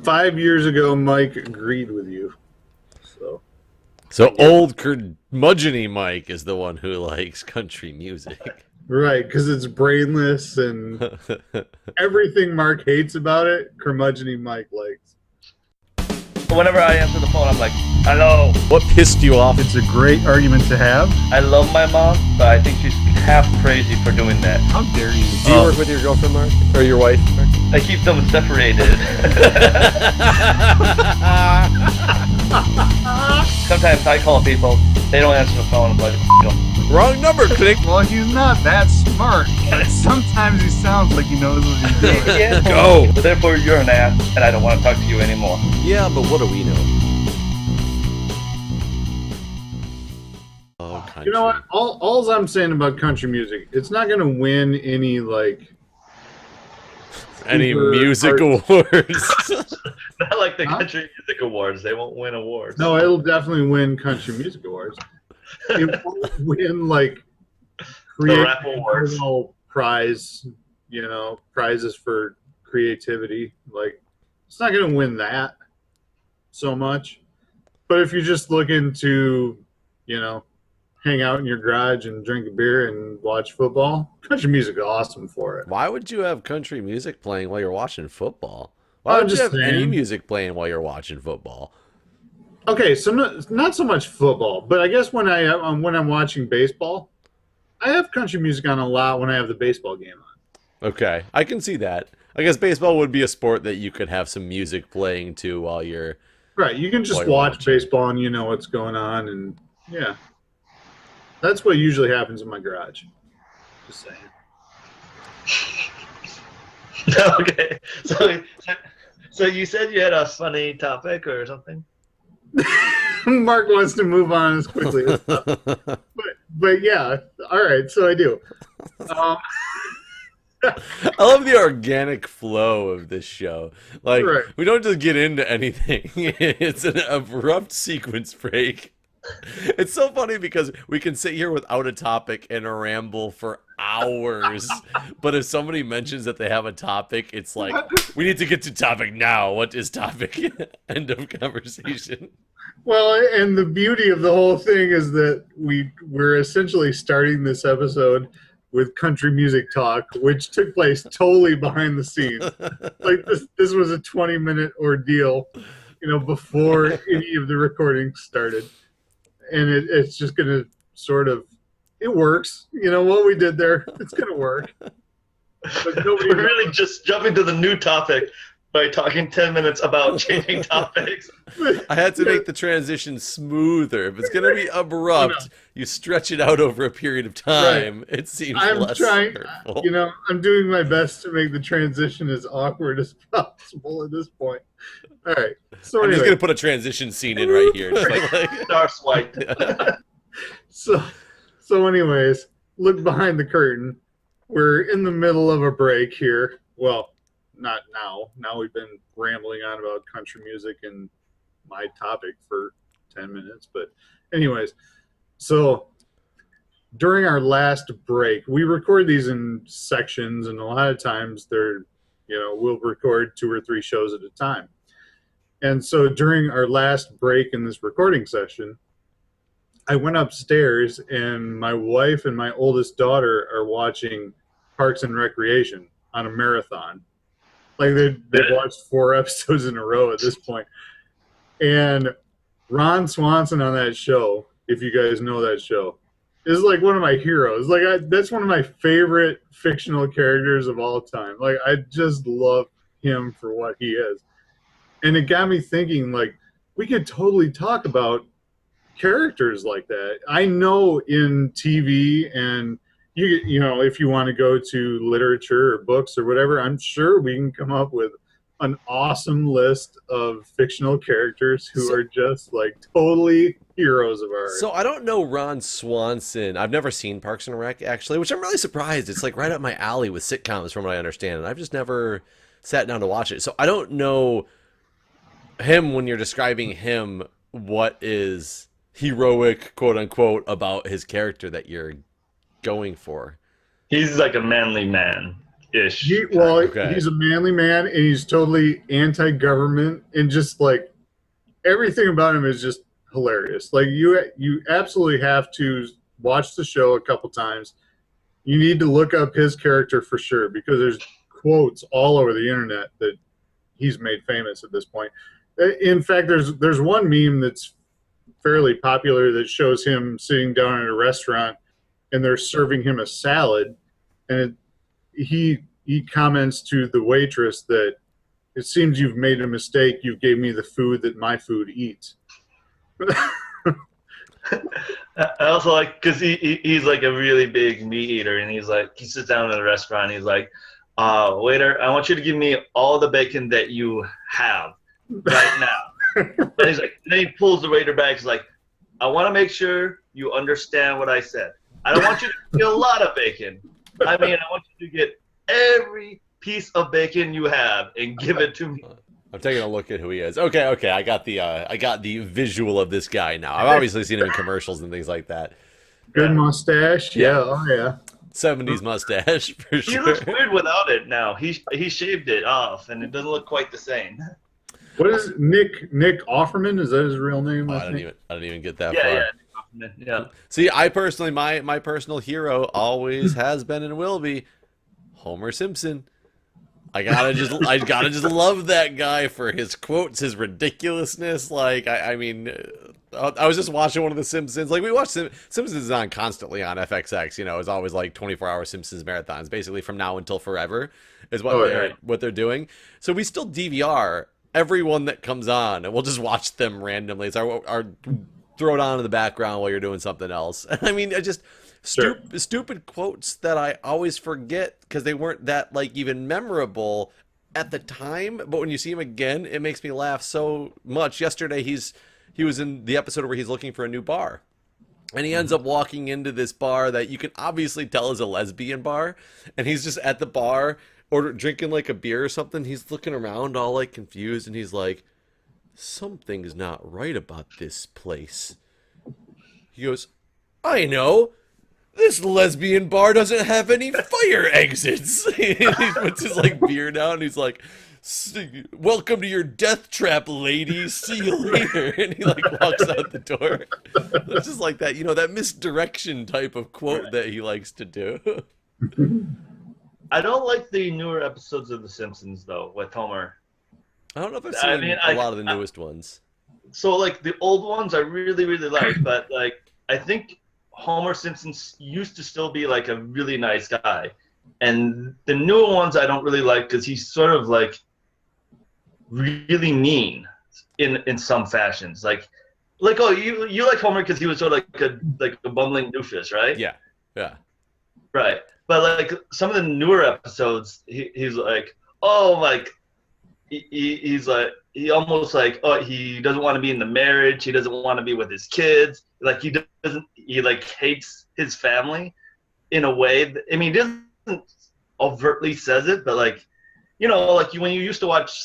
5 years ago, Mike agreed with you. So, So old curmudgeon Mike is the one who likes country music. right, because it's brainless and everything Mark hates about it, curmudgeon Mike likes. Whenever I answer the phone, I'm like, hello. What pissed you off? It's a great argument to have. I love my mom, but I think she's half crazy for doing that. How dare you? Do you work with your girlfriend, Mark? Or your wife? I keep them separated. Sometimes I call people, they don't answer the phone, I'm like, Wrong number, click. Well, he's not that smart. Sometimes he sounds like he knows what he's doing. yeah. Go. Therefore, you're an ass, and I don't want to talk to you anymore. Yeah, but what do we know? Oh, country. You know what? All I'm saying about country music, it's not going to win any, like... Any super music art- Not awards? like the Country Music Awards. They won't win awards. No, it'll definitely win country music awards. It won't win, like, The rap awards. creative prize, prizes for creativity. Like, it's not going to win that so much. But if you're just looking to, hang out in your garage and drink a beer and watch football, country music is awesome for it. Why would you have country music playing while you're watching football? Why I'm would you just have any saying. music playing while you're watching football? Okay, so not so much football, but I guess when I'm watching baseball, I have country music on a lot when I have the baseball game on. Okay, I can see that. I guess baseball would be a sport that you could have some music playing to while you're... Right, you can just While you're watch watching. baseball and you know what's going on, and yeah, that's what usually happens in my garage. Just saying. Okay. So you said you had a funny topic or something? Mark wants to move on as quickly as possible. But yeah, all right, so I do. I love the organic flow of this show. Like, Right. we don't just get into anything. It's an abrupt sequence break. It's so funny because we can sit here without a topic and ramble for hours. But if somebody mentions that they have a topic, it's like, we need to get to topic now. What is topic? End of conversation. Well, and the beauty of the whole thing is that we're essentially starting this episode with country music talk, which took place totally behind the scenes. Like this was a 20-minute ordeal, before any of the recording started. And it's just going to it works. What we did there, it's going to work. But nobody We're really just jumping to the new topic by talking 10 minutes about changing topics. I had to make the transition smoother. If it's going to be abrupt, you stretch it out over a period of time. It seems I'm less trying, hurtful. I'm doing my best to make the transition as awkward as possible at this point. All right. So I'm just anyway, going to put a transition scene in right here. Just like, Star swipe. so anyways, look behind the curtain. We're in the middle of a break here. Well, not now. Now we've been rambling on about country music and my topic for 10 minutes. But anyways, so during our last break, we record these in sections, and a lot of times we'll record 2 or 3 shows at a time. And so during our last break in this recording session, I went upstairs and my wife and my oldest daughter are watching Parks and Recreation on a marathon. Like they've watched 4 episodes in a row at this point. And Ron Swanson on that show, if you guys know that show, is like one of my heroes. Like that's one of my favorite fictional characters of all time. Like I just love him for what he is. And it got me thinking, like, we could totally talk about characters like that. I know in TV and if you want to go to literature or books or whatever, I'm sure we can come up with an awesome list of fictional characters who are just like totally heroes of ours. so I don't know Ron Swanson. I've never seen Parks and Rec, actually, which I'm really surprised. It's like right up my alley with sitcoms from what I understand. And I've just never sat down to watch it. So I don't know him when you're describing him, what is heroic, quote unquote, about his character that you're going for. He's like a manly man. ish. He's a manly man, and he's totally anti-government, and just like everything about him is just hilarious. Like you absolutely have to watch the show a couple times. You need to look up his character for sure, because there's quotes all over the internet that he's made famous at this point. In fact, there's one meme that's fairly popular that shows him sitting down at a restaurant and they're serving him a salad, and he comments to the waitress that it seems you've made a mistake. You gave me the food that my food eats. I also like, because he's like a really big meat eater, and he's like, he sits down in a restaurant and he's like, waiter, I want you to give me all the bacon that you have right now. And he's like, then he pulls the waiter back. He's like, I want to make sure you understand what I said. I don't want you to get a lot of bacon. I mean, I want you to get every piece of bacon you have and give it to me. I'm taking a look at who he is. Okay, I got the visual of this guy now. I've obviously seen him in commercials and things like that. Good mustache. Yeah. Oh yeah. 70s mustache for sure. He looks weird without it now. He shaved it off, and it doesn't look quite the same. What is Nick Offerman? Is that his real name? I don't even get that far. Yeah. See, I personally, my personal hero always has been and will be Homer Simpson. I gotta just love that guy for his quotes, his ridiculousness. Like, I mean, I was just watching one of the Simpsons. Like, we watch Simpsons is on constantly on FXX. You know, it's always like 24-hour Simpsons marathons, basically from now until forever, is what they're doing. So we still DVR everyone that comes on, and we'll just watch them randomly. It's our throw it on in the background while you're doing something else. I mean, it just stupid quotes that I always forget because they weren't that like even memorable at the time. But when you see him again, it makes me laugh so much. Yesterday, he was in the episode where he's looking for a new bar. And he ends up walking into this bar that you can obviously tell is a lesbian bar. And he's just at the bar drinking like a beer or something. He's looking around all like confused, and he's like, something's not right about this place. He goes, I know. This lesbian bar doesn't have any fire exits. He puts his like beer down, and he's like, welcome to your death trap, ladies. See you later. And he like walks out the door. It's just like that, you know, that misdirection type of quote that he likes to do. I don't like the newer episodes of The Simpsons though with Homer. I don't know if I've seen a lot of the newest ones. So like the old ones I really, really like, but like I think Homer Simpson used to still be like a really nice guy. And the newer ones I don't really like because he's sort of like really mean in some fashions. Like oh, you like Homer because he was sort of like a bumbling doofus, right? Yeah. Right. But like some of the newer episodes, he's like, oh, like he's like, he almost like, oh, he doesn't want to be in the marriage. He doesn't want to be with his kids. Like he like hates his family in a way that, I mean, he doesn't overtly says it, but like, you know, like when you used to watch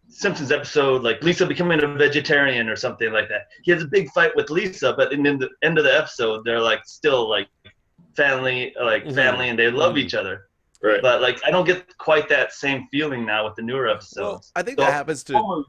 Simpsons episode, like Lisa becoming a vegetarian or something like that. He has a big fight with Lisa, but in the end of the episode, they're like still like family, family, and they love each other. Right. But like, I don't get quite that same feeling now with the newer episodes. Well, I think that happens to.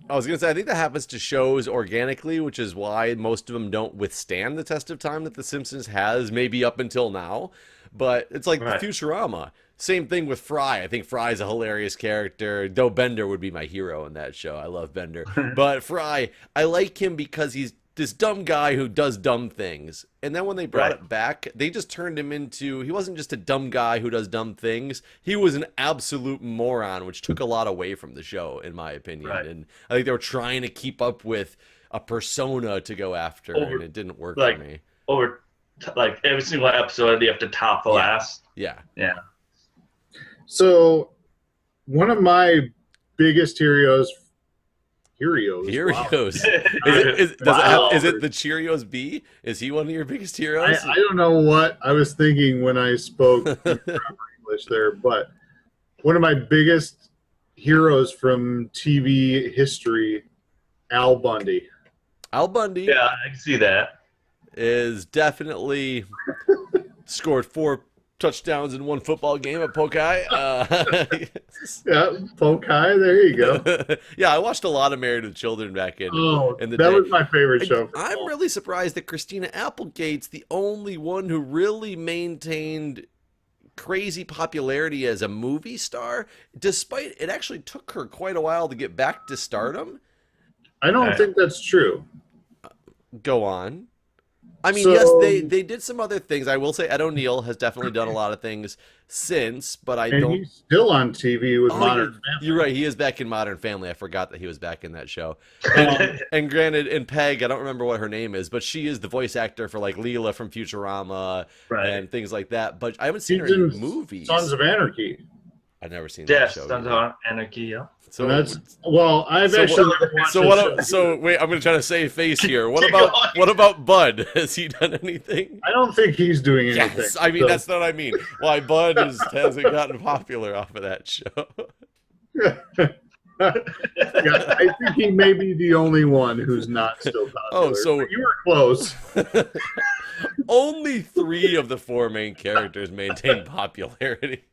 I was gonna say I think that happens to shows organically, which is why most of them don't withstand the test of time that The Simpsons has, maybe up until now. But it's like the Futurama. Same thing with Fry. I think Fry's a hilarious character. Though Bender would be my hero in that show. I love Bender. But Fry, I like him because he's this dumb guy who does dumb things. And then when they brought it back, they just turned him into, he wasn't just a dumb guy who does dumb things. He was an absolute moron, which took a lot away from the show, in my opinion. Right. And I think they were trying to keep up with a persona to go after, and it didn't work for me. Like every single episode, you have to top the last. Yeah. So one of my biggest heroes. Wow. Is it the Cheerios bee? Is he one of your biggest heroes? I don't know what I was thinking when I spoke proper English there, but one of my biggest heroes from TV history, Al Bundy. Al Bundy. Yeah, I can see that. Is definitely scored 4 touchdowns in one football game at Pokai. Yeah, Pokai. There you go. Yeah, I watched a lot of Married with Children back in the That day. was my favorite show. I'm really surprised that Christina Applegate's the only one who really maintained crazy popularity as a movie star, despite it actually took her quite a while to get back to stardom. I don't think that's true. Go on. I mean, So- yes, they did some other things. I will say Ed O'Neill has definitely done a lot of things since, but I And don't. he's still on TV with Oh, Modern Family. you're right. He is back in Modern Family. I forgot that he was back in that show. And granted, in Peg, I don't remember what her name is, but she is the voice actor for like Leela from Futurama Right. and things like that. But I haven't seen She's her in in movies. Sons of Anarchy. I've never seen Yes, that show. Sons either. of Anarchy. Yeah. So And that's I've so actually what- never watched so this what? show. So wait, I'm gonna try to save face here. What Keep about going. what about Bud? Has he done anything? I don't think he's doing anything. Yes, I mean so- that's not what I mean. Why Bud hasn't gotten popular off of that show? Yeah, I think he may be the only one who's not still popular. Oh, so- But you were close. Only 3 of the 4 main characters maintain popularity.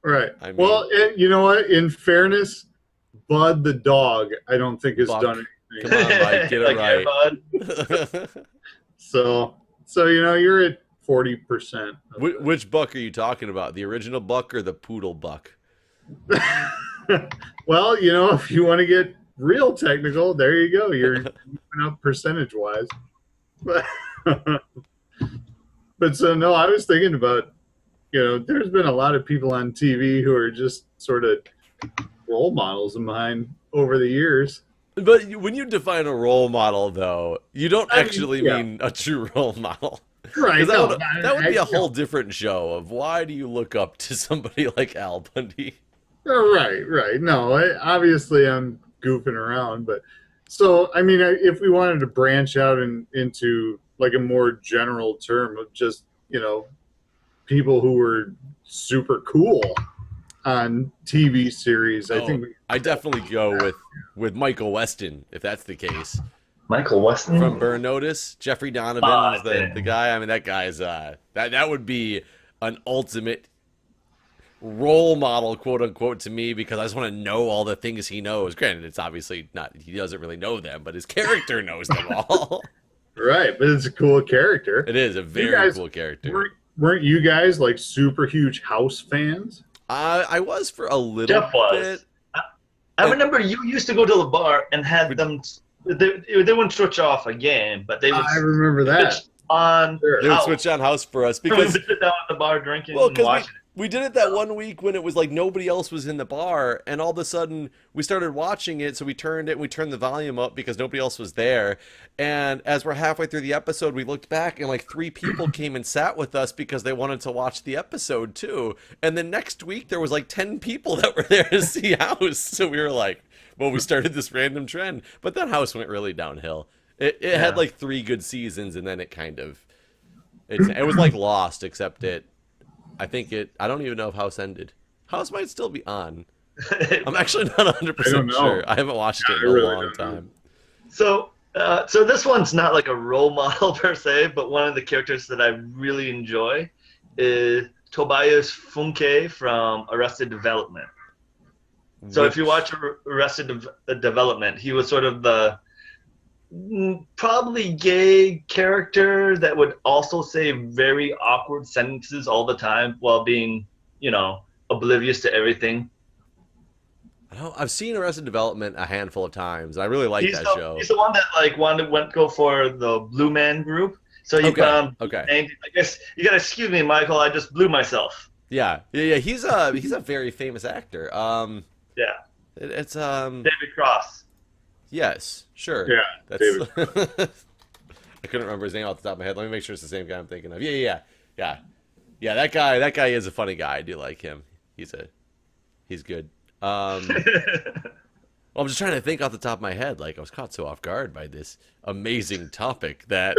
Right. I mean- Well, you know what? In fairness, Bud the dog, I don't think has Buck. done anything. Come on, Mike, get it Like right. Air Bud. So you're at 40%. Which Buck are you talking about? The original Buck or the Poodle Buck? Well, if you want to get real technical, there you go. You're moving up percentage-wise. But so no, I was thinking about, there's been a lot of people on TV who are just sort of role models of mine over the years. But when you define a role model, though, you don't I mean, actually yeah. mean a true role model. Right. 'Cause No, that would be a I- whole different show of why do you look up to somebody like Al Bundy? Right. No, obviously I'm goofing around, but so I mean, if we wanted to branch out into like a more general term of just people who were super cool on TV series, I think I definitely go with Michael Weston if that's the case. Michael Weston. From Burn Notice, Jeffrey Donovan is the guy. I mean, that guy's that would be an ultimate role model, quote unquote, to me because I just want to know all the things he knows. Granted, it's obviously not he doesn't really know them, but his character knows them all. right, but it's a cool character. It is a very guys cool character. Weren't you guys like super huge House fans? I was for a little Jeff was. bit. I remember you used to go to the bar and had them. They wouldn't switch off again, but they would I remember that. switch on. Sure. They would House. switch on House for us We because would sit down at the bar drinking well, and because watching. we did it that one week when it was like nobody else was in the bar, and all of a sudden we started watching it. So we turned the volume up because nobody else was there. And as we're halfway through the episode, we looked back and like 3 people came and sat with us because they wanted to watch the episode too. And then next week there was like 10 people that were there to see House. So we were like, well, we started this random trend, but then House went really downhill. It had like 3 good seasons, and then it kind of it was like Lost, except I don't even know if House ended. House might still be on. I'm actually not 100% know. sure. I haven't watched it in I a really long don't know. time. So this one's not like a role model per se, but one of the characters that I really enjoy is Tobias Funke from Arrested Development. So if you watch Arrested Development, he was sort of the probably gay character that would also say very awkward sentences all the time while being, oblivious to everything. I've seen Arrested Development a handful of times. I really like that show. He's the one that like wanted to go for the Blue Man Group. So you Okay. I guess you gotta excuse me, Michael. I just blew myself. Yeah. He's a very famous actor. Yeah, It's David Cross. yes, sure. Yeah, That's David. I couldn't remember his name off the top of my head. Let me make sure it's the same guy I'm thinking of. Yeah. That guy is a funny guy. I do like him. He's good. Well, I'm just trying to think off the top of my head. Like I was caught so off guard by this amazing topic that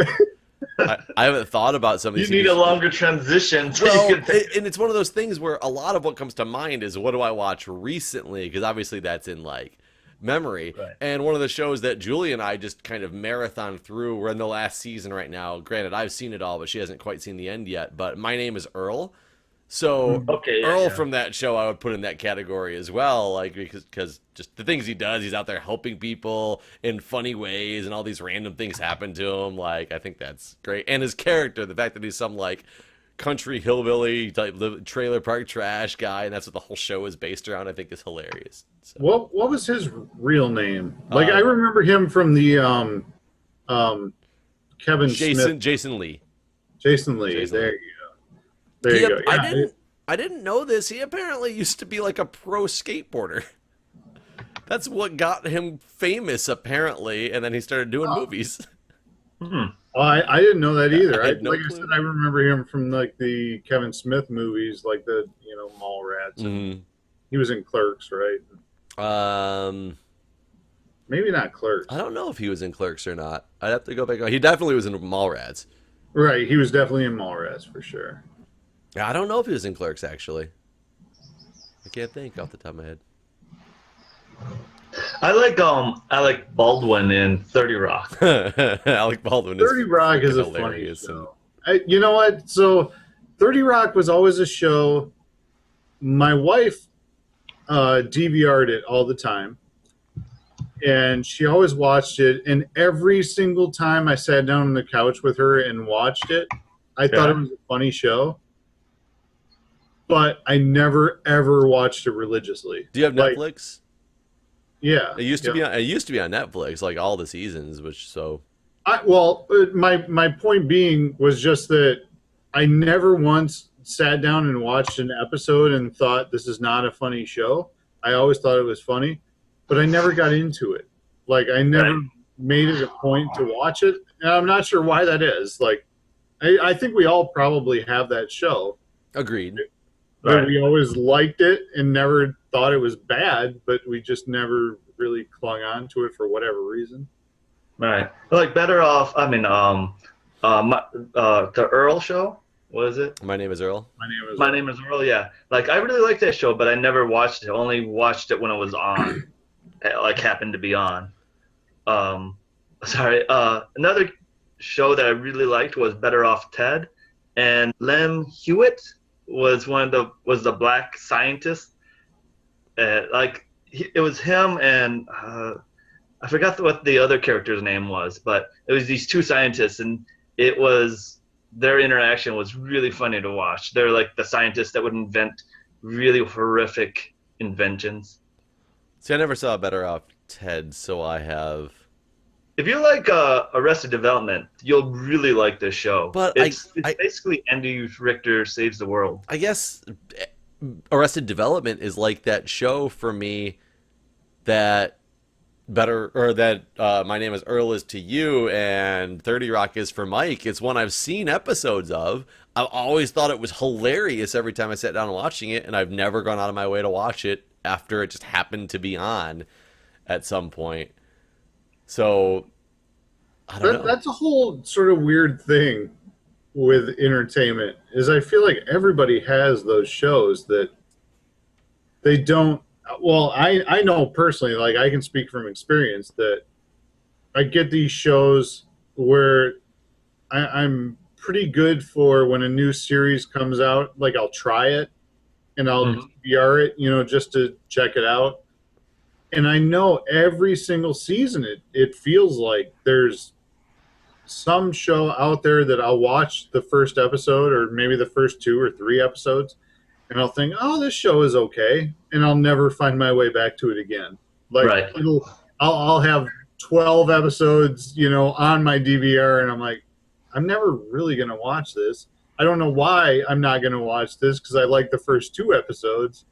I haven't thought about some of You these. need a longer transition. So Well, you can and it's one of those things where a lot of what comes to mind is what do I watch recently? Because obviously that's in like memory. Right. And one of the shows that Julie and I just kind of marathon through. We're in the last season right now. Granted, I've seen it all, but she hasn't quite seen the end yet. But My Name is Earl. So Okay, yeah, Earl yeah. from that show, I would put in that category as well, like because just the things he does, he's out there helping people in funny ways, and all these random things happen to him. Like I think that's great, and his character, the fact that he's some like country hillbilly type trailer park trash guy, and that's what the whole show is based around, I think is hilarious. So, What was his real name? Like Uh, I remember him from the Kevin Smith, Jason Lee. Jason Lee. Jason There Lee. you go. There you go. Yeah, I didn't know this. He apparently used to be like a pro skateboarder. That's what got him famous, apparently, and then he started doing movies. Hmm. oh, I didn't know that either. I had no Like I clue. said, I remember him from like the Kevin Smith movies, like the Mallrats. Mm. He was in Clerks, right? Maybe not Clerks. I don't know if he was in Clerks or not. I'd have to go back. He definitely was in Mallrats. Right, he was definitely in Mallrats for sure. Yeah, I don't know if he was in Clerks, actually. I can't think off the top of my head. I like Baldwin in 30 Rock. Alec Baldwin is 30 Rock is a freaking funny hilarious. show. You know what? So 30 Rock was always a show. My wife DVR'd it all the time. And she always watched it. And every single time I sat down on the couch with her and watched it, I thought it was a funny show. But I never, ever watched it religiously. Do you have Like, Netflix? Yeah. It used to yeah. be on. It used to be on Netflix, like all the seasons, which so. My point being was just that I never once sat down and watched an episode and thought this is not a funny show. I always thought it was funny, but I never got into it. Like I never made it a point to watch it, and I'm not sure why that is. Like I think we all probably have that show. Agreed. But we always liked it and never thought it was bad, but we just never really clung on to it for whatever reason. Right. Like Better Off. I mean, the Earl show. What is it? My name is Earl. My name is Earl. Yeah. Like I really liked that show, but I never watched it. Only watched it when it was on. Like happened to be on. Sorry. Another show that I really liked was Better Off Ted, and Lem Hewitt was the black scientist. It was him and I forgot what the other character's name was, but it was these two scientists, and their interaction was really funny to watch. They're like the scientists that would invent really horrific inventions. See, I never saw Better Off Ted, so I have. If you like Arrested Development, you'll really like this show. But it's basically Andy Richter Saves the World. I guess Arrested Development is like that show for me that My Name is Earl is to you and 30 Rock is for Mike. It's one I've seen episodes of. I've always thought it was hilarious every time I sat down watching it, and I've never gone out of my way to watch it after it just happened to be on at some point. So I don't know. That's a whole sort of weird thing with entertainment is I feel like everybody has those shows that they don't. Well, I know personally, like I can speak from experience that I get these shows where I'm pretty good for when a new series comes out. Like I'll try it and I'll DVR it, just to check it out. And I know every single season it feels like there's some show out there that I'll watch the first episode or maybe the first 2 or 3 episodes, and I'll think, oh, this show is okay, and I'll never find my way back to it again. Like I'll have 12 episodes, on my DVR, and I'm like, I'm never really going to watch this. I don't know why I'm not going to watch this because I like the first 2 episodes,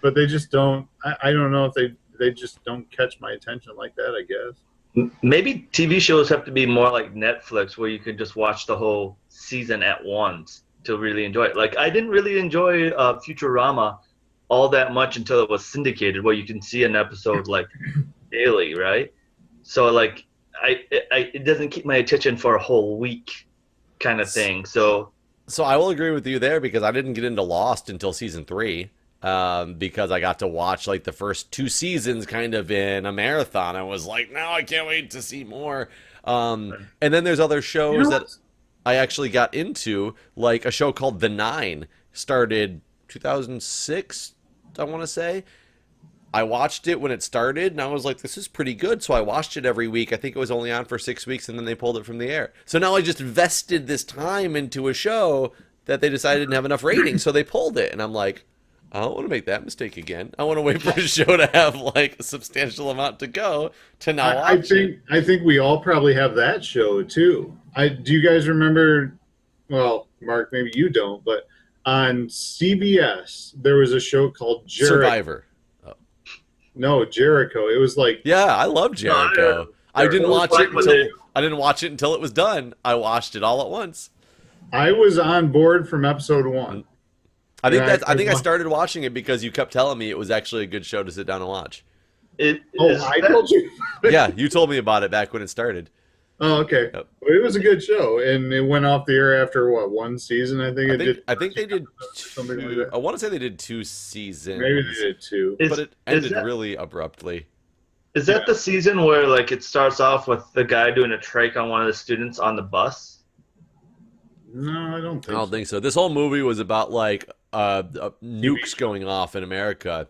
but they just don't. I don't know if they just don't catch my attention like that, I guess. Maybe TV shows have to be more like Netflix, where you could just watch the whole season at once to really enjoy it. Like I didn't really enjoy Futurama all that much until it was syndicated, where you can see an episode like daily, right? So like it doesn't keep my attention for a whole week, kind of thing. So I will agree with you there because I didn't get into Lost until season 3. Because I got to watch like the first 2 seasons kind of in a marathon. I was like, no, I can't wait to see more. And then there's other shows that I actually got into, like a show called The Nine. started 2006, I want to say. I watched it when it started, and I was like, this is pretty good. So I watched it every week. I think it was only on for 6 weeks, and then they pulled it from the air. So now I just invested this time into a show that they decided didn't have enough ratings, so they pulled it. And I'm like, I don't want to make that mistake again. I want to wait for a show to have like a substantial amount to go to now watch it. I think we all probably have that show too. Do you guys remember? Well, Mark, maybe you don't, but on CBS there was a show called Jericho. Survivor. No, Jericho. It was like, Yeah, I love Jericho. I didn't watch like it when until I didn't watch it until it was done. I watched it all at once. I was on board from episode 1. I think Yeah, I started watching it because you kept telling me it was actually a good show to sit down and watch. It, Oh, is I that- told you. Yeah, you told me about it back when it started. Oh, okay. Yep. Well, it was a good show, and it went off the air after what, 1 season? I think I think they did Something like two, that. I want to say they did 2 seasons. Maybe they did 2. is- but it is ended that- really abruptly. Is that Yeah. the season where like it starts off with the guy doing a trach on one of the students on the bus? No, I don't think. I don't think so. This whole movie was about like nukes going off in America.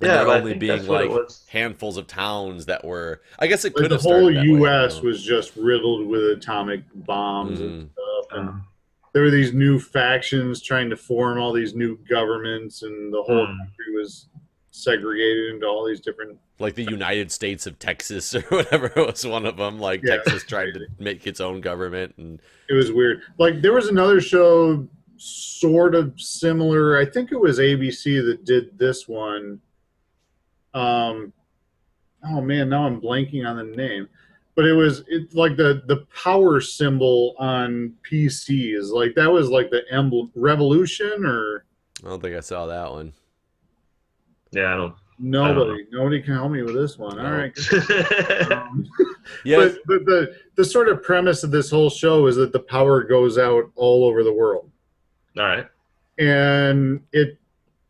And Yeah, there but I only think being that's what it like was. handfuls of towns that were. I guess it Like could the have whole started that way, I U.S. don't know. was just riddled with atomic bombs and stuff. And Um, there were these new factions trying to form all these new governments, and the whole country was segregated into all these different. Like the United States of Texas or whatever was one of them. Like Yeah. Texas tried to make its own government, and It was weird. Like there was another show sort of similar. I think it was ABC that did this one. Oh man, now I'm blanking on the name. But it's like the power symbol on PCs. Like that was like the emblem Revolution or I don't think I saw that one. yeah, I don't. nobody can help me with this one. All No. right. Um, Yes, But the sort of premise of this whole show is that the power goes out all over the world. All right. And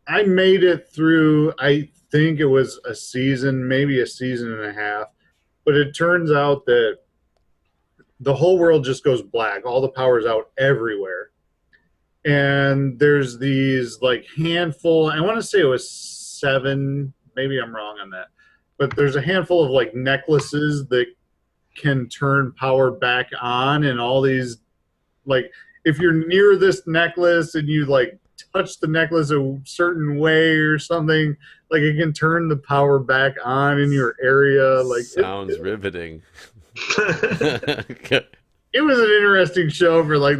I made it through, I think it was a season, maybe a season and a half, but it turns out that the whole world just goes black. All the power's out everywhere. And there's these like handful, I want to say it was 7, maybe I'm wrong on that, but there's a handful of like necklaces that can turn power back on, and all these, like, if you're near this necklace and you like touch the necklace a certain way or something, like it can turn the power back on in your area. Like sounds riveting. it was an interesting show for like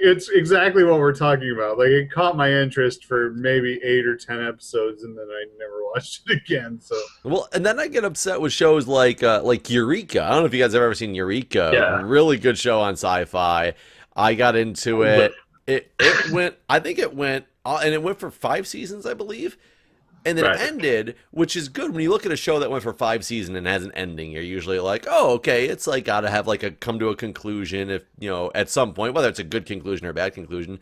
it's exactly what we're talking about. Like it caught my interest for maybe 8 or 10 episodes, and then I never watched it again. So Well, and then I get upset with shows like Eureka. I don't know if you guys have ever seen Eureka. Yeah. Really good show on Sci-Fi. I got into it. It went. I think it went, and it went for 5 seasons, I believe. And then Right. it ended, which is good. When you look at a show that went for 5 seasons and has an ending, you're usually like, oh, okay, it's like got to have like a come to a conclusion if, you know, at some point, whether it's a good conclusion or a bad conclusion.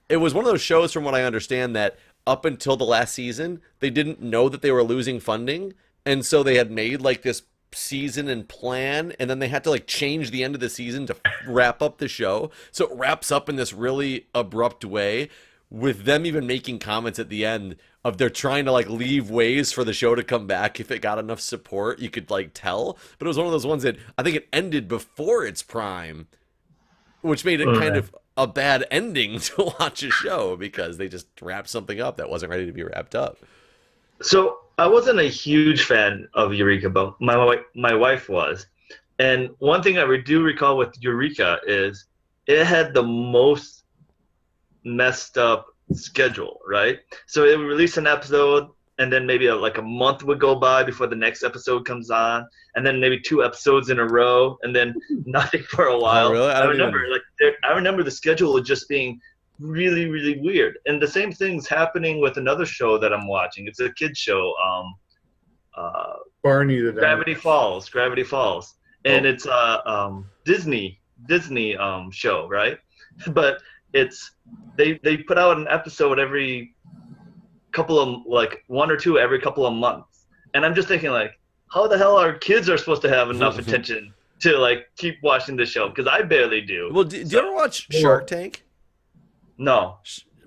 It was one of those shows, from what I understand, that up until the last season, they didn't know that they were losing funding. And so they had made like this season and plan, and then they had to like change the end of the season to wrap up the show. So it wraps up in this really abrupt way, with them even making comments at the end of they're trying to like leave ways for the show to come back if it got enough support. You could like tell, but it was one of those ones that I think it ended before its prime, which made it kind of a bad ending to watch a show, because they just wrapped something up that wasn't ready to be wrapped up. So I wasn't a huge fan of Eureka, but my wife was. And one thing I do recall with Eureka is it had the most messed up schedule, right? So it would release an episode, and then maybe like a month would go by before the next episode comes on, and then maybe 2 episodes in a row, and then nothing for a while. Oh, really? I remember I remember the schedule just being really, really weird. And the same thing's happening with another show that I'm watching. It's a kid's show, Barney the Gravity Falls, and it's a Disney show, right? But it's they put out an episode every couple of, like, 1 or 2 every couple of months, and I'm just thinking, like, how the hell are kids are supposed to have enough attention to like keep watching the show? Because I barely do. Well, do you ever watch Shark Tank? No.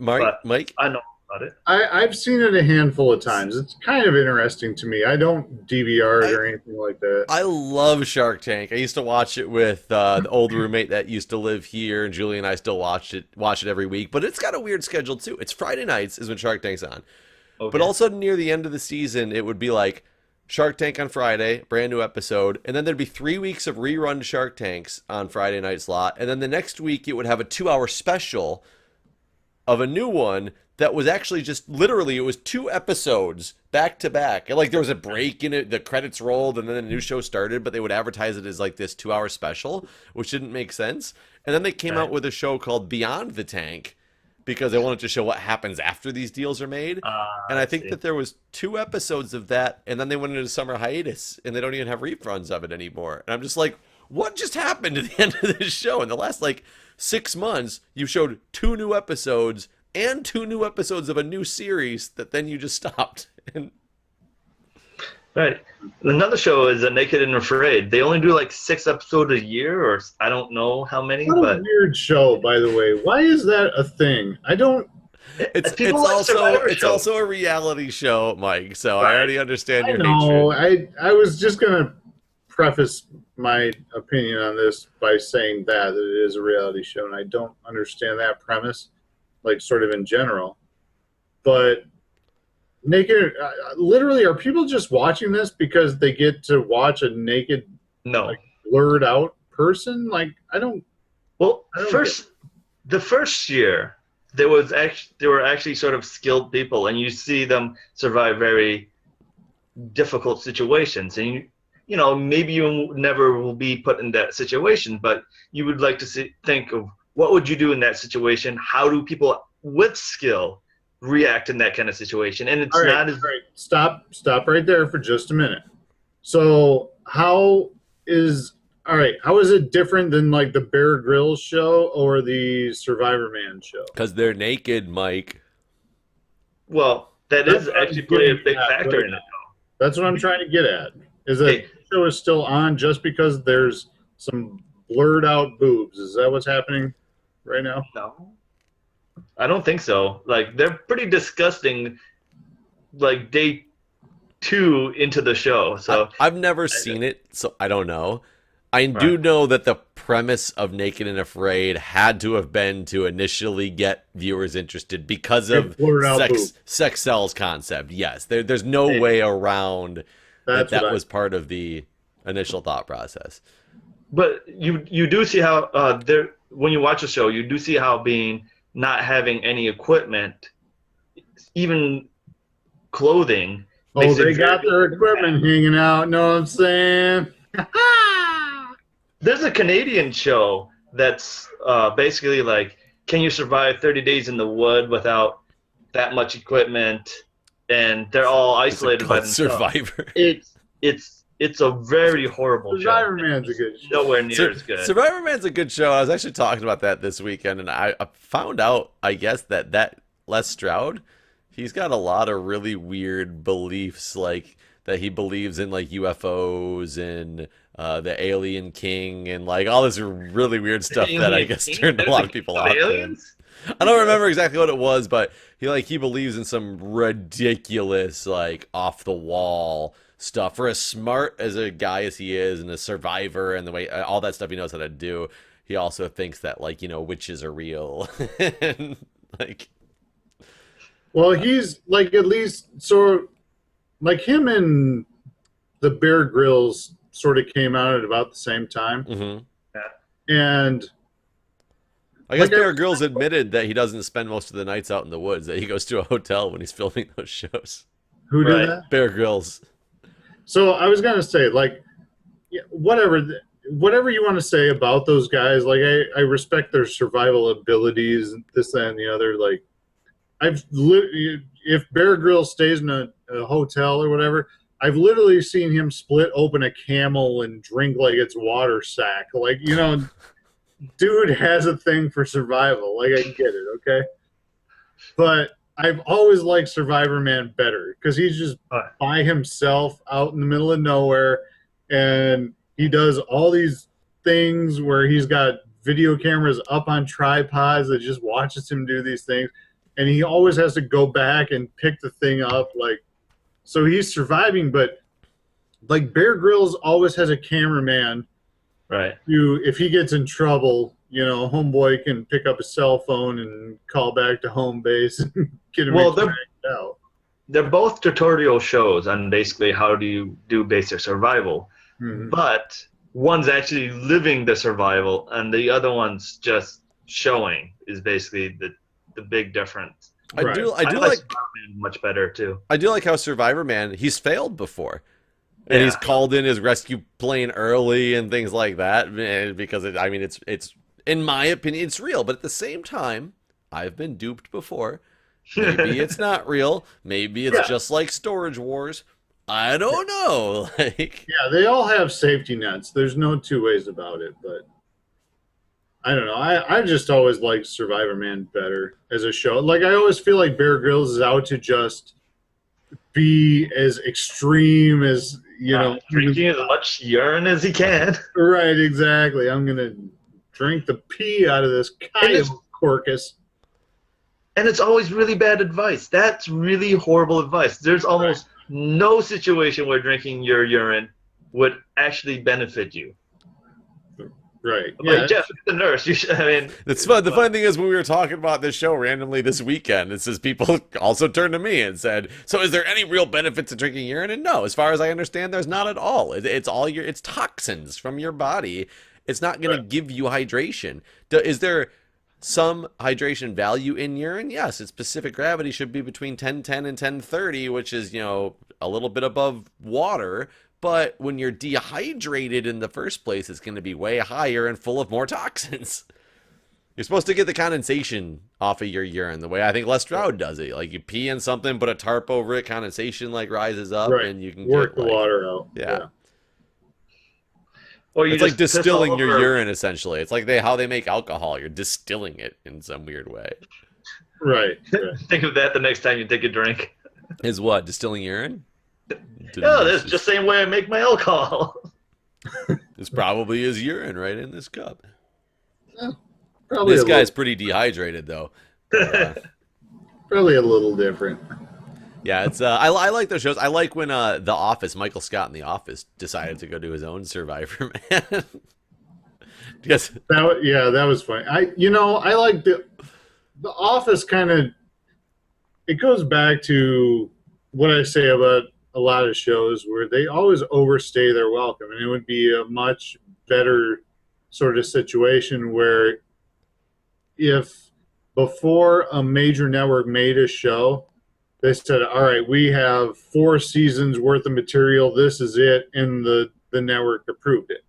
Mike? I know about it. I've seen it a handful of times. It's kind of interesting to me. I don't DVR it or anything like that. I love Shark Tank. I used to watch it with the old roommate that used to live here, and Julie and I still watch it every week. But it's got a weird schedule too. It's Friday nights is when Shark Tank's on. Okay. But also near the end of the season, it would be like Shark Tank on Friday, brand new episode, and then there'd be 3 weeks of rerun Shark Tanks on Friday night slot, and then the next week it would have a 2-hour special of a new one that was actually just literally it was 2 episodes back to back. And like there was a break in it, the credits rolled, and then a new show started, but they would advertise it as like this 2-hour special, which didn't make sense. And then they came out with a show called Beyond the Tank because they wanted to show what happens after these deals are made. And I think that there was 2 episodes of that, and then they went into summer hiatus, and they don't even have reruns of it anymore. And I'm just like, what just happened at the end of this show? In the last like 6 months, you showed 2 new episodes and 2 new episodes of a new series that then you just stopped. And Right. Another show is Naked and Afraid. They only do like 6 episodes a year, or I don't know how many. What but a weird show, by the way. Why is that a thing? I don't. it's People like Survivor shows. also a reality show, Mike. So I Right. already understand I your know. hatred. I was just gonna preface my opinion on this by saying that it is a reality show, and I don't understand that premise, like sort of in general. But naked, literally, are people just watching this because they get to watch a naked, No. like, blurred out person? Like, I don't. Well, I don't the first year there were actually sort of skilled people, and you see them survive very difficult situations, and you know maybe you never will be put in that situation, but you would like to think of what would you do in that situation? How do people with skill react in that kind of situation? And it's All right, not as all right. Stop right there for just a minute. So how is it different than like the Bear Grylls show or the Survivorman show? Because they're naked, Mike. well. That That's is what I'm actually play a getting big at factor right in it. now. That's what I'm trying to get at. Is that Hey. the show is still on just because there's some blurred out boobs? Is that what's happening right now? No, I don't think so. Like they're pretty disgusting. Like day 2 into the show, so I've never seen it, so I don't know. I do Right. know that the premise of Naked and Afraid had to have been to initially get viewers interested because of blurred out sex sells concept. Yes, there's no Hey. way around That's that what was part of the initial thought process. but you do see how there when you watch a show, you do see how being not having any equipment, even clothing. Oh, makes it they got very- their equipment hanging out. Know what I'm saying? There's a Canadian show that's basically like, can you survive 30 days in the wood without that much equipment? And they're all isolated by Called themselves. Survivor. It's a very horrible show. Survivorman's a good show. Nowhere near as good. Survivorman's a good show. I was actually talking about that this weekend, and I found out, I guess, that Les Stroud, he's got a lot of really weird beliefs, like that he believes in like UFOs and the Alien King and like all this really weird stuff that I Alien guess King? turned a lot of people off. Aliens? I don't remember exactly what it was, but he believes in some ridiculous like off the wall stuff. For as smart as a guy as he is and a survivor and the way all that stuff he knows how to do, he also thinks that like witches are real and like. Well, he's like at least sort of like him and the Bear Grylls sort of came out at about the same time, Mhm. and I guess Like, Bear Grylls admitted that he doesn't spend most of the nights out in the woods, that he goes to a hotel when he's filming those shows. who did Right. that? Bear Grylls. So I was gonna say, like, yeah, whatever you want to say about those guys, like I respect their survival abilities, this, that, and the other. Like, if Bear Grylls stays in a hotel or whatever, I've literally seen him split open a camel and drink like it's water sack. Like, dude has a thing for survival. Like, I get it, okay? But I've always liked Survivorman better because he's just by himself out in the middle of nowhere, and he does all these things where he's got video cameras up on tripods that just watches him do these things. and he always has to go back and pick the thing up. Like, so he's surviving, but like Bear Grylls always has a cameraman Right. who, if he gets in trouble, you know, homeboy can pick up his cell phone and call back to home base and get him extracted out. They're both tutorial shows on basically how do you do basic survival, but one's actually living the survival and the other one's just showing is basically the big difference. I do like Survivorman much better too. I do like how Survivorman, he's failed before. And he's called in his rescue plane early and things like that because it's in my opinion it's real, but at the same time I've been duped before. Maybe it's not real. Maybe it's just like Storage Wars. I don't know. Like, yeah, they all have safety nets. There's no two ways about it. But I don't know. I just always liked Survivorman better as a show. Like, I always feel like Bear Grylls is out to just be as extreme as, you know. Drinking as much urine as he can. Right, exactly. I'm going to drink the pee out of this coyote corcus. And it's always really bad advice. That's really horrible advice. There's almost no situation where drinking your urine would actually benefit you. Right. Like, Jeff, the nurse. You should, I mean, it's fun. The funny thing is, when we were talking about this show randomly this weekend, it says people also turned to me and said, "So, is there any real benefit to drinking urine?" And no, as far as I understand, there's not at all. It's toxins from your body. It's not going to give you hydration. Is there some hydration value in urine? Yes, its specific gravity should be between 1010 and 1030, which is, you know, a little bit above water. But when you're dehydrated in the first place, it's going to be way higher and full of more toxins. You're supposed to get the condensation off of your urine the way I think Les Stroud does it. Like, you pee in something, put a tarp over it, condensation like rises up, and you can work get, the water out. Yeah. Or you It's like just distilling your urine, essentially. It's like how they make alcohol. You're distilling it in some weird way. Right. Think of that the next time you take a drink. Is what? Distilling urine? No, that's just the same way I make my alcohol. This probably is urine right in this cup. Probably This guy's pretty dehydrated, though. Probably a little different. Yeah, it's I like those shows. I like when The Office, Michael Scott in The Office, decided to go do his own Survivorman. Yes. That was funny. I like the Office kind of. It goes back to what I say about a lot of shows where they always overstay their welcome, and it would be a much better sort of situation where if before a major network made a show, they said, all right, we have 4 seasons worth of material. This is it. And the network approved it.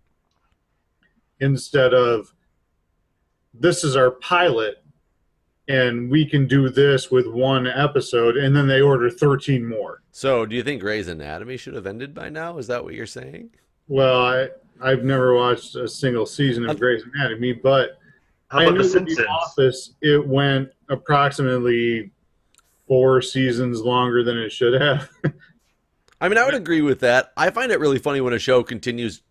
Instead of, this is our pilot, and we can do this with 1 episode, and then they order 13 more. So, do you think Grey's Anatomy should have ended by now? Is that what you're saying? Well, I've never watched a single season of Grey's Anatomy, but How about The Simpsons? The Office, it went approximately 4 seasons longer than it should have. I mean, I would agree with that. I find it really funny when a show continues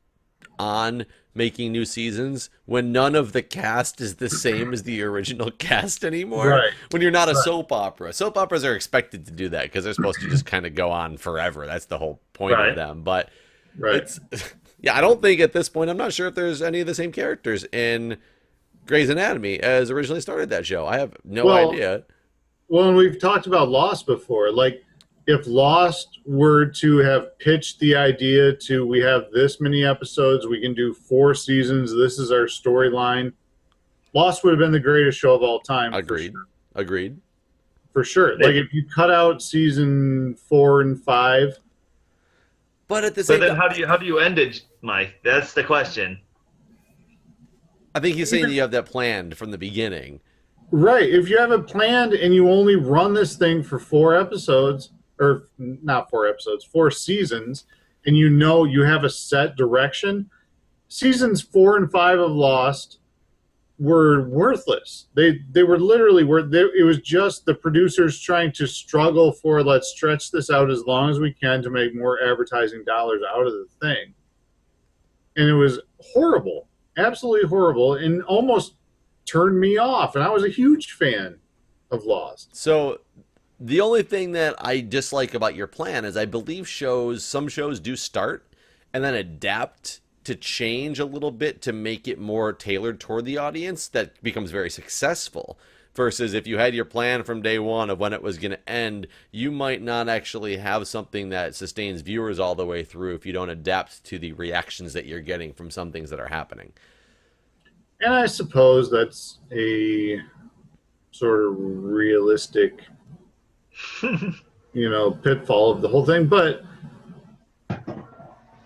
on making new seasons when none of the cast is the same as the original cast anymore. Right. When you're not a soap opera. Soap operas are expected to do that because they're supposed to just kind of go on forever. That's the whole point of them. But it's, yeah, I don't think at this point, I'm not sure if there's any of the same characters in Grey's Anatomy as originally started that show. I have no idea. Well, and we've talked about Lost before. Like, if Lost were to have pitched the idea to, we have this many episodes, we can do 4 seasons, this is our storyline, Lost would have been the greatest show of all time. Agreed. Agreed. For sure. Like, if you cut out season 4 and 5. But at the same time, how do you end it, Mike? That's the question. I think he's saying you have that planned from the beginning. Right. If you have it planned and you only run this thing for 4 episodes, or not 4 episodes, 4 seasons, and you know you have a set direction, seasons 4 and 5 of Lost were worthless. They were literally it was just the producers trying to struggle for, let's stretch this out as long as we can to make more advertising dollars out of the thing. And it was horrible, absolutely horrible, and almost turned me off. And I was a huge fan of Lost. So the only thing that I dislike about your plan is I believe some shows do start and then adapt to change a little bit to make it more tailored toward the audience. That becomes very successful. Versus if you had your plan from day one of when it was going to end, you might not actually have something that sustains viewers all the way through if you don't adapt to the reactions that you're getting from some things that are happening. And I suppose that's a sort of realistic, pitfall of the whole thing. But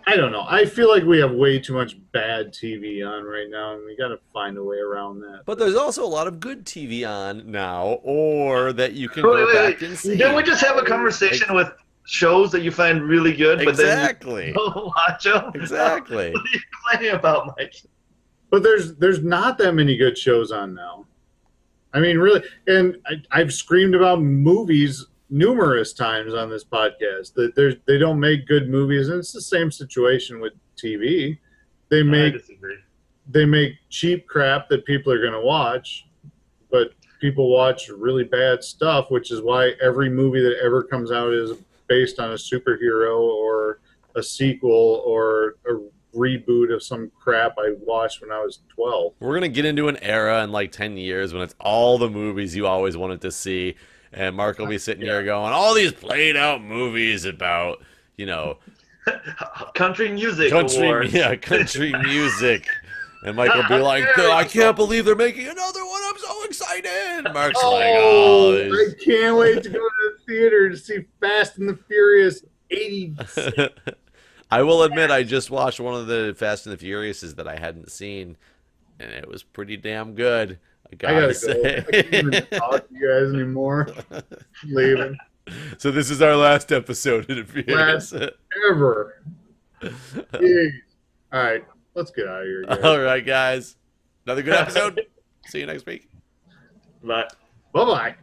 I don't know. I feel like we have way too much bad TV on right now, and we got to find a way around that. But there's also a lot of good TV on now, or that you can go back and see. Didn't we just have a conversation with shows that you find really good, but exactly. then you don't watch them? Exactly. What are you complaining about, Mike? But there's not that many good shows on now. I mean, really, and I've screamed about movies numerous times on this podcast that they don't make good movies, and it's the same situation with TV. They make cheap crap that people are going to watch, but people watch really bad stuff, which is why every movie that ever comes out is based on a superhero or a sequel or a reboot of some crap I watched when I was 12. We're going to get into an era in like 10 years when it's all the movies you always wanted to see. And Mark will be sitting here going, all these played out movies about, country music. Country music. And Mike will be like, I can't believe they're making another one. I'm so excited. Mark's I can't wait to go to the theater to see Fast and the Furious 80. I will admit, I just watched one of the Fast and the Furiouses that I hadn't seen, and it was pretty damn good. I gotta say. I can't even talk to you guys anymore. Leaving. So this is our last episode, it appears. Last ever. Jeez. All right, let's get out of here, guys. All right, guys. Another good episode. See you next week. Bye. Bye-bye.